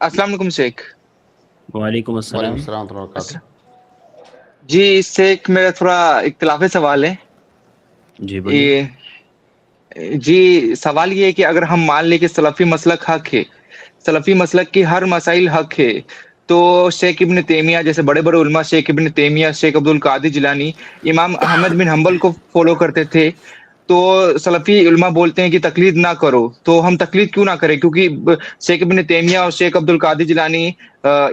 अस्सलाम वालेकुम शेख। वालेकुम वालेकुम अस्सलाम। अस्सलाम व रहमतुल्लाह। जी शेख, मेरा थोड़ा इख्तिलाफी सवाल है। जी बोलिए। जी सवाल ये है कि अगर हम मान लें कि सलफ़ी मसलक हक है, सलफ़ी मसलक की हर मसाइल हक है, तो शेख इब्न तैमिया जैसे बड़े-बड़े उलमा शेख इब्न तैमिया, शेख अब्दुल कादिर जिलानी, इमाम अहमद बिन हंबल को फ़ॉलो करते थे। तो सलफ़ी उलमा बोलते हैं कि तक़लीद ना करो, तो हम तक़लीद क्यों ना करें? क्योंकि शेख इब्न तैमिया और शेख अब्दुल कादिर जिलानी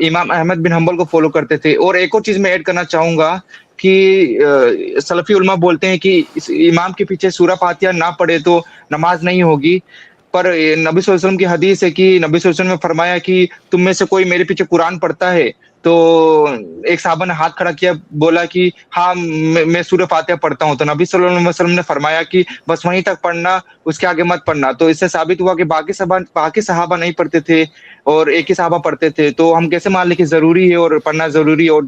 इमाम अहमद बिन हंबल को फ़ॉलो करते थे। और एक और चीज़ मैं ऐड करना चाहूँगा कि सलफ़ी उलमा बोलते हैं कि इस इमाम के पीछे सूरह फ़ातिहा ना पढ़े तो नमाज़ नहीं होगी। पर नबी सल्लल्लाहु अलैहि वसल्लम की हदीस है कि नबी सल्लल्लाहु अलैहि वसल्लम ने फरमाया कि तुम में से कोई मेरे पीछे कुरान पढ़ता है, तो एक सहाबा ने हाथ खड़ा किया, बोला कि हाँ, मैं सूरह फ़ातिहा पढ़ता हूँ। तो नबी सल्लल्लाहु अलैहि वसल्लम ने फरमाया कि बस वहीं तक पढ़ना, उसके आगे मत पढ़ना। तो इससे साबित हुआ कि बाकी सहाबा नहीं पढ़ते थे और एक ही सहाबा पढ़ते थे। तो हम कैसे मान लें कि ज़रूरी है और पढ़ना ज़रूरी है, और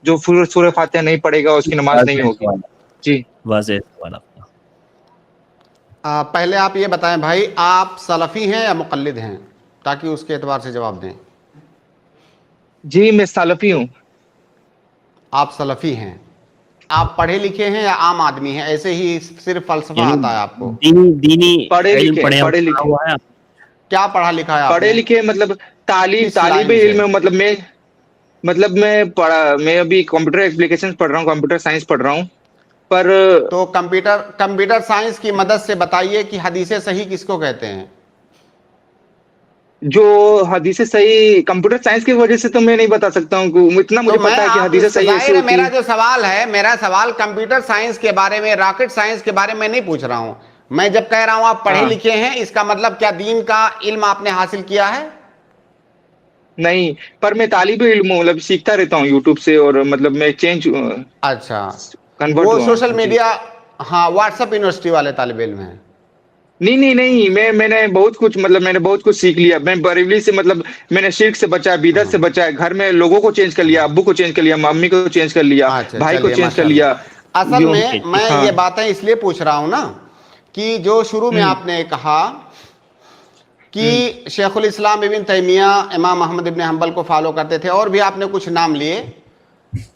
जो सूरह फ़ातिहा नहीं पढ़ेगा उसकी नमाज़ नहीं वाज़ेह होगी? सवाल, जी। वाज़ेह सवाल आपका। पहले आप ये बताएं भाई, आप सलफ़ी हैं या मुक़ल्लिद हैं, ताकि उसके एतबार से जवाब दें। जी, मैं सलफ़ी हूँ। आप सलफ़ी हैं। आप पढ़े लिखे हैं या आम आदमी हैं, ऐसे ही सिर्फ फ़लसफ़ा यानी आता है आपको? दीनी पढ़े इल्म लिखे पढ़ा लिखे हुआ है आप? क्या पढ़ा लिखा है पढ़े आपने, लिखे मतलब किस तालिब लाइन से? इल्म, मैं अभी कंप्यूटर एप्लीकेशन पढ़ रहा हूँ, कंप्यूटर साइंस पढ़ रहा हूँ। पर तो कंप्यूटर साइंस की मदद से बताइए कि हदीसे सही किसको कहते हैं। जो हदीसें सही कंप्यूटर साइंस की वजह से तो मैं नहीं बता सकता हूँ, इतना तो मुझे मैं पता है कि आप हदीसें इसका सही ऐसी जाहिर है, होती मेरा है। जो सवाल है, मेरा सवाल कंप्यूटर साइंस के बारे में, रॉकेट साइंस के बारे में नहीं पूछ रहा हूं। मैं जब कह रहा हूं आप पढ़े हाँ, लिखे हैं, इसका मतलब क्या दीन का इल्म आपने हासिल किया है? नहीं, पर मैं तालिब इल्म हूँ, मतलब सीखता रहता हूँ यूट्यूब से, और मतलब मैं अच्छा, कन्वर्ट वो हुआ सोशल हूँ। जी। मीडिया, हाँ, व्हाट्सएप यूनिवर्सिटी वाले तालिब इल्म हैं। नहीं, मैंने बहुत कुछ सीख लिया। मैं बरेली से, मतलब मैंने शिर्क से बचा, बिदअत से बचा, घर में लोगों को चेंज कर लिया, अब्बू को चेंज कर लिया, मम्मी को चेंज कर लिया, अच्छा, भाई को चलिए, चेंज कर लिया। माशाल्लाह। असल यूं। में मैं हाँ। ये बातें इसलिए पूछ रहा हूं ना, कि जो शुरू में हुँ, आपने कहा हुँ। कि शेखुल इस्लाम इब्न तैमिया इमाम अहमद इब्न हंबल को फॉलो करते थे, और भी आपने कुछ नाम लिए,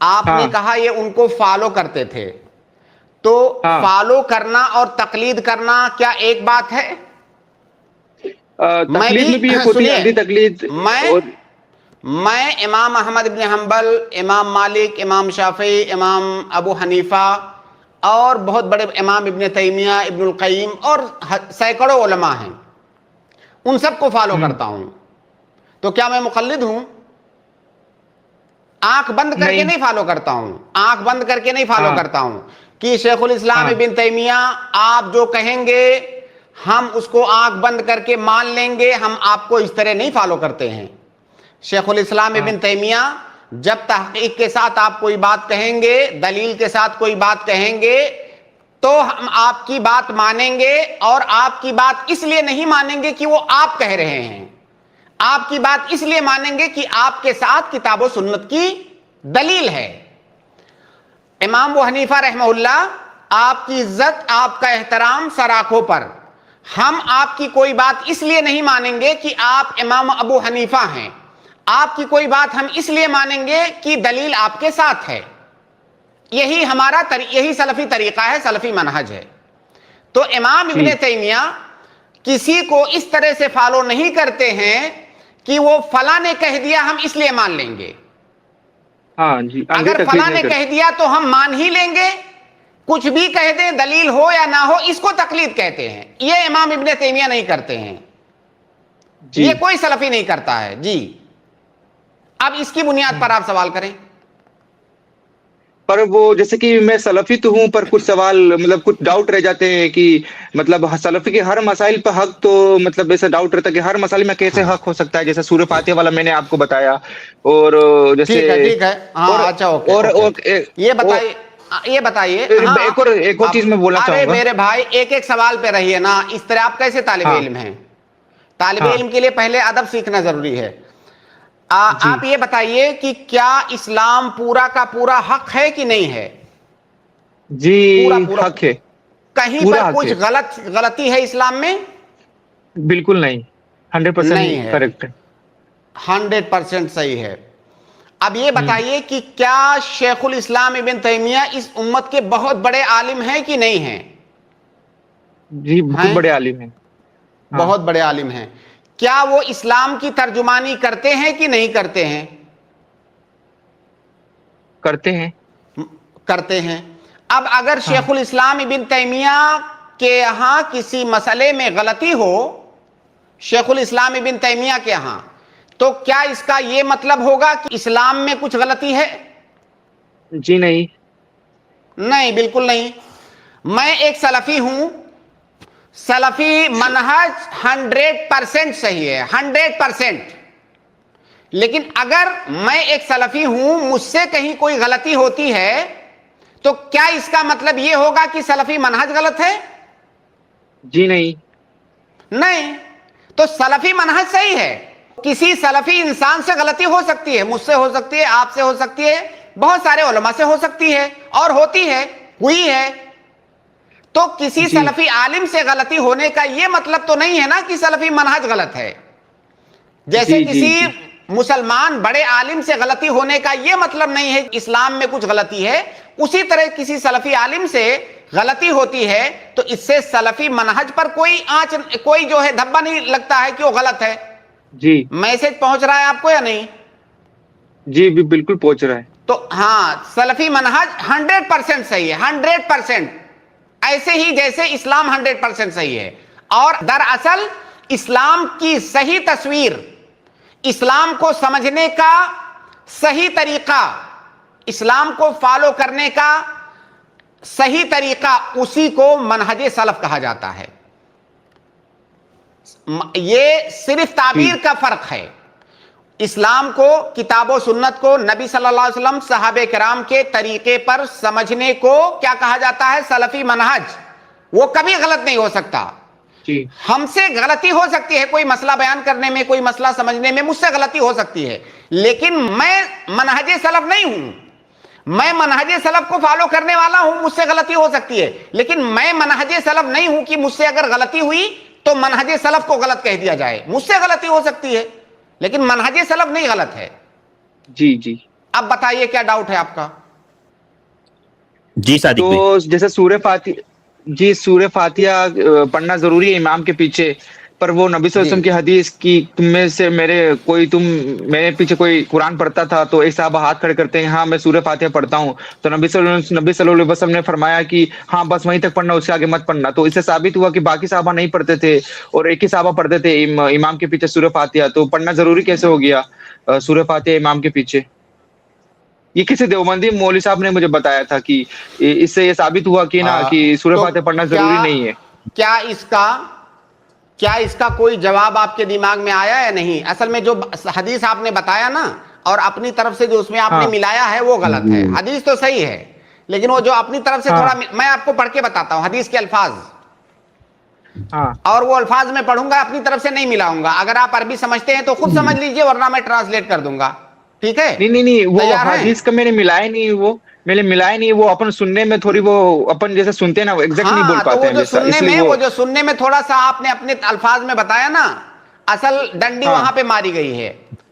आपने हाँ, कहा ये उनको फॉलो करते थे। तो हाँ। फॉलो करना और तकलीद करना क्या एक बात है? मैं तकलीद भी में भी एक होती है सुनिए, अंधी तकलीद। मैं और मैं इमाम अहमद इब्न हंबल, इमाम मालिक, इमाम शाफी, इमाम अबू हनीफा और बहुत बड़े इमाम इब्न तैमिया, इब्नुल क़य्यिम और सैकड़ों उलमा हैं, उन सबको फॉलो हुँ, करता हूं। तो क्या मैं मुक़ल्लिद हूं? आंख बंद करके नहीं। नहीं फॉलो करता हूं, आंख बंद करके नहीं फॉलो हाँ, करता हूं कि शेखुल इस्लाम हाँ, इब्न तैमिया आप जो कहेंगे हम उसको आंख बंद करके मान लेंगे, हम आपको इस तरह नहीं फॉलो करते हैं। शेखुल इस्लाम हाँ, इब्न तैमिया जब तहकीक के साथ आप कोई बात कहेंगे, दलील के साथ कोई बात कहेंगे, तो हम आपकी बात मानेंगे, और आपकी बात इसलिए नहीं मानेंगे कि वो आप कह रहे हैं, आपकी बात इसलिए मानेंगे कि आपके साथ किताब और सुन्नत की दलील है। इमाम अबू हनीफा रहमहुल्लाह, आपकी इज्जत, आपका एहतराम सर आंखों पर, हम आपकी कोई बात इसलिए नहीं मानेंगे कि आप इमाम अबू हनीफा हैं, आपकी कोई बात हम इसलिए मानेंगे कि दलील आपके साथ है। यही सलफी तरीका है, सलफी मनहज है। तो इमाम जी। इब्न तैमिया किसी को इस तरह से फॉलो नहीं करते हैं कि वो फला ने कह दिया हम इसलिए मान लेंगे। हाँ जी, अंधी अगर तकलीद फला नहीं ने कह करते। दिया तो हम मान ही लेंगे, कुछ भी कह दें, दलील हो या ना हो, इसको तकलीद कहते हैं। ये इमाम इब्न तैमिया नहीं करते हैं, जी। ये कोई सलफी नहीं करता है जी। अब इसकी बुनियाद पर आप सवाल करें। पर वो जैसे कि मैं सलफ़ी तो हूँ, पर कुछ सवाल, मतलब कुछ डाउट रह जाते हैं कि मतलब सलफ़ी के हर मसाइल पे हक, तो मतलब ऐसा डाउट रहता है कि हर मसाइल में कैसे हाँ, हक हो सकता है? जैसे सूरह फ़ातिहा वाला मैंने आपको बताया, और जैसे ठीक है, और हाँ, अच्छा, ओके और ओके। और ए ये ओ बताइए, ये बताइए, एक और चीज़ अब मैं बोलना अरे चाहूँगा। मेरे भाई, एक एक सवाल पे रहिए ना, इस तरह आप कैसे तालिब हाँ, इल्म हैं? तालिब हाँ, इल्म के लिए पहले अदब सीखना जरूरी है। जी। आप ये बताइए कि क्या इस्लाम पूरा का पूरा हक है कि नहीं है? पूरा जी, पूरा, हक है, कहीं पर पूरा हक कुछ है। गलती है इस्लाम में? बिल्कुल नहीं, 100% नहीं है। करेक्ट है। 100% सही है। अब ये बताइए कि क्या शेखुल इस्लाम इब्न तैमिया इस उम्मत के बहुत बड़े आलिम हैं कि नहीं हैं? जी बहुत हैं? बड़े आलिम हैं। हाँ। बहुत बड़े आलिम हैं। क्या वो इस्लाम की तर्जुमानी करते हैं कि नहीं करते हैं? करते हैं। करते हैं। अब अगर हाँ। शेखुल इस्लाम इब्न तैमिया के यहाँ किसी मसले में गलती हो, शेखुल इस्लाम इब्न तैमिया के यहाँ, तो क्या इसका ये मतलब होगा कि इस्लाम में कुछ गलती है? जी नहीं। नहीं, बिल्कुल नहीं। मैं एक सलफी हूं, सलफी मनहज 100% सही है, 100%। लेकिन अगर मैं एक सलफी हूं, मुझसे कहीं कोई गलती होती है, तो क्या इसका मतलब यह होगा कि सलफी मनहज गलत है? जी नहीं। नहीं। तो सलफी मनहज सही है। किसी सलफी इंसान से गलती हो सकती है, मुझसे हो सकती है, आपसे हो सकती है, बहुत सारे उलमा से हो सकती है, और होती है, हुई है। तो किसी जी। सलफी आलिम से गलती होने का यह मतलब तो नहीं है ना कि सलफी मनहज गलत है। जैसे जी, किसी जी, मुसलमान बड़े आलिम से गलती होने का यह मतलब नहीं है कि इस्लाम में कुछ गलती है, उसी तरह किसी सलफी आलिम से गलती होती है तो इससे सलफी मनहज पर कोई जो है धब्बा नहीं लगता है कि वो गलत है। जी। मैसेज पहुंच रहा है आपको या नहीं? जी भी बिल्कुल पहुंच रहा है। तो हाँ, सलफी मनहज 100% सही है, 100%। ऐसे ही जैसे इस्लाम 100% सही है। और दरअसल इस्लाम की सही तस्वीर, इस्लाम को समझने का सही तरीका, इस्लाम को फॉलो करने का सही तरीका, उसी को मनहज सलफ कहा जाता है। ये सिर्फ ताबीर का फर्क है। इस्लाम को, किताब और सुन्नत को, नबी सल्लल्लाहु अलैहि वसल्लम, सहाबे किराम के तरीके पर समझने को क्या कहा जाता है? सलफी मनहज। वो कभी गलत नहीं हो सकता। जी। हमसे गलती हो सकती है, कोई मसला बयान करने में, कोई मसला समझने में मुझसे गलती हो सकती है, लेकिन मैं मनहज सलफ नहीं हूं। मैं मनहज सलफ को फॉलो करने वाला हूं, मुझसे गलती हो सकती है, लेकिन मैं मनहज सलफ नहीं हूं कि मुझसे अगर गलती हुई तो मनहज सलफ को गलत कह दिया जाए। मुझसे गलती हो सकती है, लेकिन मनहज सलफ नहीं गलत है। जी। जी। अब बताइए क्या डाउट है आपका? जी सादिक भाई। तो जैसे सूर्य फातिहा पढ़ना जरूरी है इमाम के पीछे, पर वो नबी सल्लल्लाहु अलैहि वसल्लम की हदीस की तुम्हें से मेरे पीछे कोई कुरान पढ़ता था तो एक साहब हाथ खड़े करते हैं, हाँ मैं सूर्य फातिहा पढ़ता हूँ, तो नबी सल्लल्लाहु अलैहि वसल्लम ने फरमाया कि हाँ बस वहीं तक पढ़ना, उसके आगे मत पढ़ना। तो इससे साबित हुआ कि बाकी साहबा नहीं पढ़ते थे और एक ही साहबा पढ़ते थे इमाम के पीछे सूर्य फातिहा। तो पढ़ना जरूरी कैसे हो गया सूर्य फातिहा इमाम के पीछे? ये किसी देवबंदी मौलवी साहब ने मुझे बताया था कि इससे ये साबित हुआ कि ना कि सूर्य तो फातिहा पढ़ना जरूरी नहीं है। क्या इसका कोई जवाब आपके दिमाग में आया या नहीं? असल में जो हदीस आपने बताया ना, और अपनी तरफ से जो उसमें आपने मिलाया है वो गलत है। हदीस तो सही है, लेकिन वो जो अपनी तरफ से थोड़ा, मैं आपको पढ़ के बताता हूं हदीस के अल्फाज, और वो अल्फाज में पढ़ूंगा, अपनी तरफ से नहीं मिलाऊंगा। अगर आप अरबी समझते हैं तो खुद समझ लीजिए, वरना मैं ट्रांसलेट कर दूंगा। ठीक है? नहीं, वो हदीस का मैंने मिलाया नहीं, वो अपन सुनने में थोड़ी, वो अपन जैसे सुनते हैं ना, वो एग्जैक्ट नहीं बोल पाते हैं। वो जो सुनने में थोड़ा सा आपने अपने अल्फाज में बताया ना, असल डंडी वहां पे मारी गई है।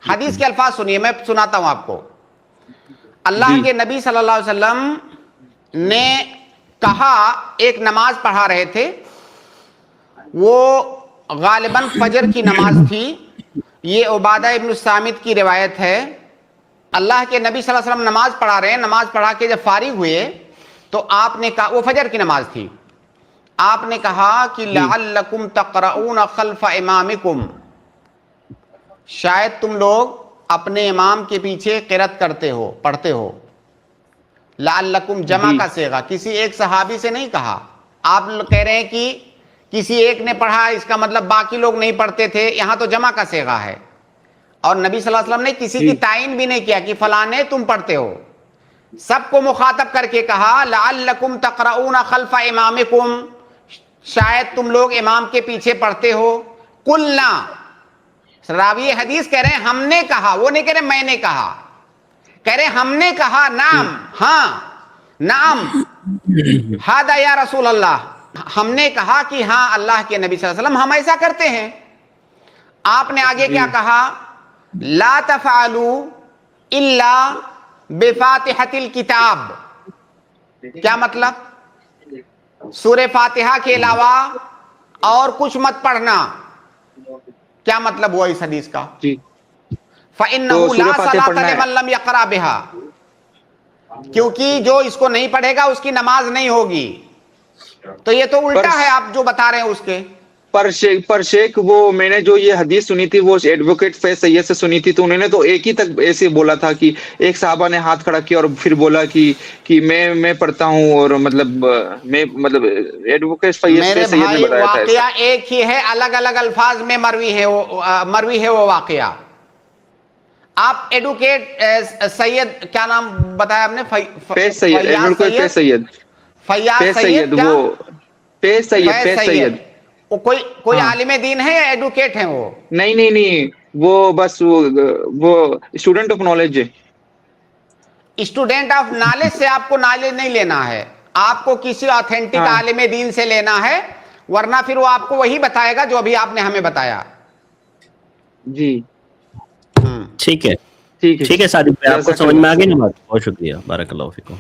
हदीस के अल्फाज सुनिए, मैं सुनाता हूं आपको। अल्लाह के नबी सल्लल्लाहु अलैहि वसल्लम ने कहा, एक नमाज पढ़ा रहे थे, वो गालिबन फजर की नमाज थी। ये उबादा इब्न सामित की रिवायत है। अल्लाह के नबी सल्लल्लाहु अलैहि वसल्लम नमाज पढ़ा रहे हैं, नमाज पढ़ा के जब फारिग हुए तो आपने कहा, वो फजर की नमाज थी, आपने कहा कि लअल्लकुम तक़रऊन खल्फ इमामिकुम, शायद तुम लोग अपने इमाम के पीछे क़िरात करते हो, पढ़ते हो। लअल्लकुम जमा का सेगा, किसी एक सहाबी से नहीं कहा। आप कह रहे हैं कि किसी एक ने पढ़ा, इसका मतलब बाकी लोग नहीं पढ़ते थे, यहां तो जमा का सेगा है। और नबी सल्लल्लाहु अलैहि वसल्लम ने किसी की तायीन भी नहीं किया कि फलाने तुम पढ़ते हो, सबको मुखातब करके कहा लअल्लकुम तक़रऊन खल्फ इमामिकुम, शायद तुम लोग इमाम के पीछे पढ़ते हो। कुलना, रावी हदीस कह रहे हैं हमने कहा, वो नहीं कह रहे मैंने कहा, कह रहे हमने कहा, नाम, हाँ नाम, हादा या रसूल अल्लाह, हमने कहा कि हाँ अल्लाह के नबी सल्लल्लाहु अलैहि वसल्लम हम ऐसा करते हैं। आपने आगे क्या कहा لا تفعلوا الا بفاتحۃ الکتاب، کیا مطلب؟ سورہ فاتحہ کے علاوہ اور کچھ مت پڑھنا، کیا مطلب ہوا اس حدیث کا؟ جی فَإِنَّهُ سورہ لَا فاتحہ صَلَاةَ پڑھنا ہے۔ لِمَن لَّمْ يَقْرَأْ بِهَا، کیونکہ جو اس کو نہیں پڑھے گا اس کی نماز نہیں ہوگی. تو یہ تو الٹا ہے آپ جو بتا رہے ہیں اس کے. پر شیخ وہ میں نے جو یہ حدیث سنی تھی وہ ایڈوکیٹ فیض سید سے سنی تھی، تو انہوں نے تو ایک ہی تک ایسے بولا تھا کہ ایک صحابہ نے ہاتھ کھڑا کیا اور پھر بولا کہ میں پڑھتا ہوں، اور مطلب ایڈوکیٹ فیض میرے سید نے بھائی بتایا تھا ایسا. واقعہ ایک ہی ہے، الگ الگ الفاظ میں مروی ہے وہ واقعہ. آپ ایڈوکیٹ سید کیا نام بتایا آپ نے؟ فیض سید، ایڈوکیٹ فیض سید. فیاض فیض سید، کیا؟ وہ فیض سید. وہ کوئی ہاں عالم دین ہے یا ایڈوکیٹ ہیں وہ؟ نہیں، وہ بس وہ اسٹوڈنٹ آف نالج ہے. اسٹوڈنٹ آف نالج سے آپ کو نالج نہیں لینا ہے، آپ کو کسی آتھینٹک ہاں عالم دین سے لینا ہے، ورنہ پھر وہ آپ کو وہی بتائے گا جو ابھی آپ نے ہمیں بتایا. جی ٹھیک ہے ٹھیک ہے ٹھیک ہے صادق بھائی، آپ کو جزاک سمجھ اللہ. میں آ گئی نا بات؟ بہت شکریہ، بارک اللہ فیکم.